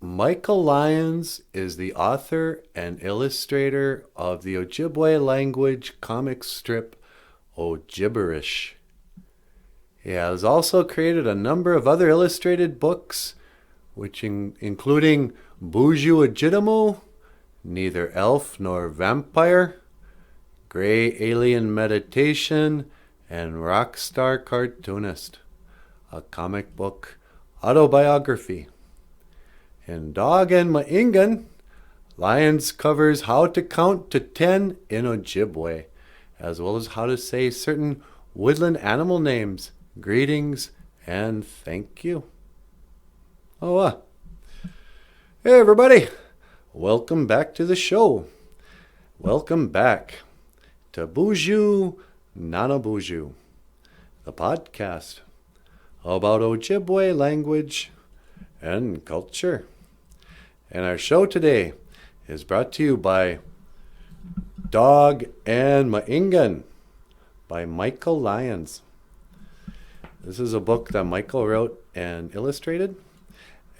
Michael Lyons is the author and illustrator of the Ojibwe language comic strip Ojibberish. He has also created a number of other illustrated books, including BOOZHOO Ojidamo, Neither Elf Nor Vampire, Gray Alien Meditation, and Rockstar Cartoonist, a comic book autobiography. In Dog and IINGAN, Lyons covers how to count to 10 in Ojibwe, as well as how to say certain woodland animal names, greetings, and thank you. Hey everybody, welcome back to the show. Welcome back to BOOZHOO, Nana BOOZHOO, the podcast about Ojibwe language and culture. And our show today is brought to you by Dog and IINGAN by Michael Lyons. This is a book that Michael wrote and illustrated.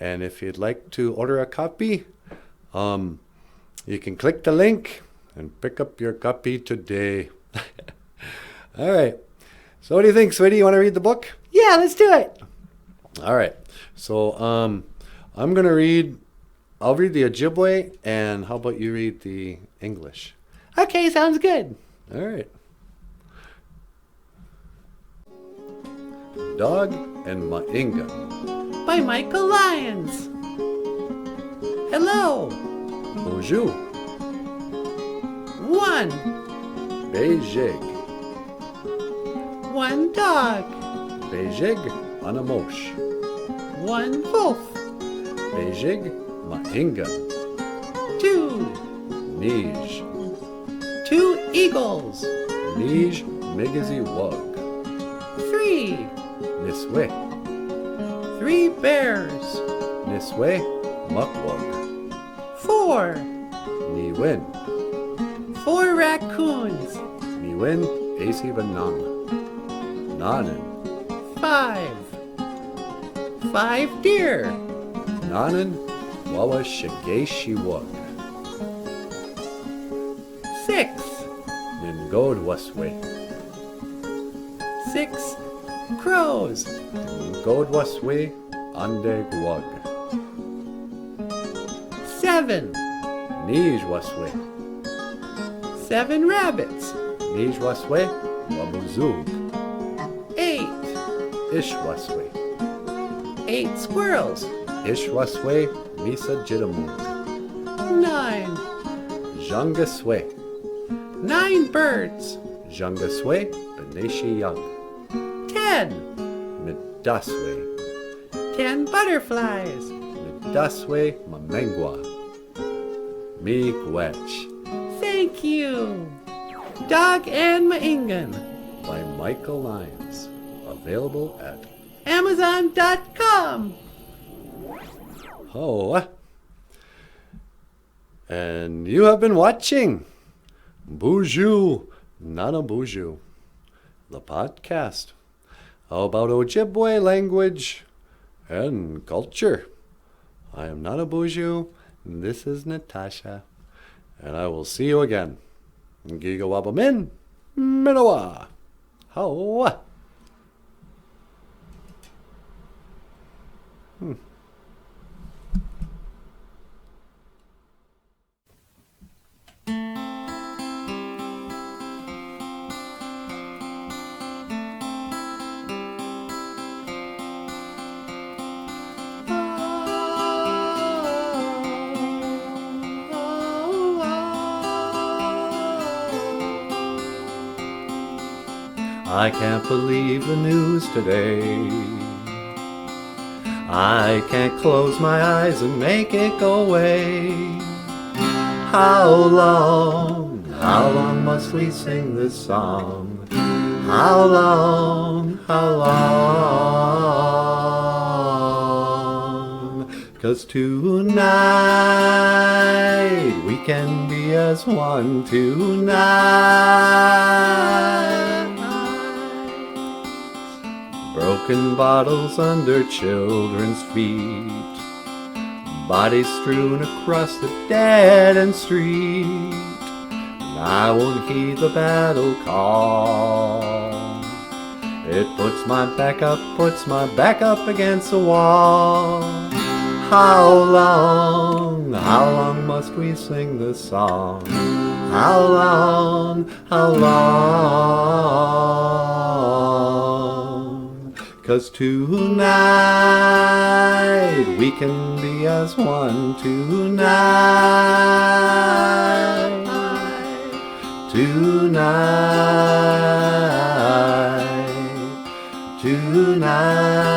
And if you'd like to order a copy, you can click the link and pick up your copy today. All right. So what do you think, sweetie? You want to read the book? Yeah, let's do it. All right. So I'm going to I'll read the Ojibwe, and how about you read the English? Okay, sounds good. All right. Dog and IINGAN By Michael Lyons. Hello. BOOZHOO. 1. Beijig. 1 dog. Beijig Anamosh. 1 wolf. Beijig IINGAN. 2. Nij. 2 eagles. Nij Migizi Wug. 3. Niswe. 3 bears. Niswe Mukwug. 4. Niwin. 4 raccoons. Niwin Asivanang. Nanan. 5. 5 deer. Nanan Wawa Shigeshiwug. 6. Ningod Waswe. 6 crows. Ningod Waswe Andeg Wug. 7. Nij Waswe. 7 rabbits. Nij Waswe Wabuzug. 8. Ish Waswe. 8 squirrels. Ish Waswe Misa Jidamu. 9. Jangaswe. 9 birds. Jangaswe Beneshi Young. 10. Midaswe. 10 butterflies. Midaswe Mamengwa. Miigwech. Thank you. Dog and IINGAN. By Michael Lyons. Available at Amazon.com. And you have been watching BOOZHOO, Nana BOOZHOO, the podcast about Ojibwe language and culture. I am Nana BOOZHOO, and this is Natasha, and I will see you again. Giga Wabamin, Minowa. How? I can't believe the news today. I can't close my eyes and make it go away. How long must we sing this song? How long? 'Cause tonight we can be as one tonight. Broken bottles under children's feet, bodies strewn across the dead-end street. And I won't heed the battle call. It puts my back up against the wall. How long must we sing this song? How long? 'Cause tonight we can be as one. Tonight. Tonight.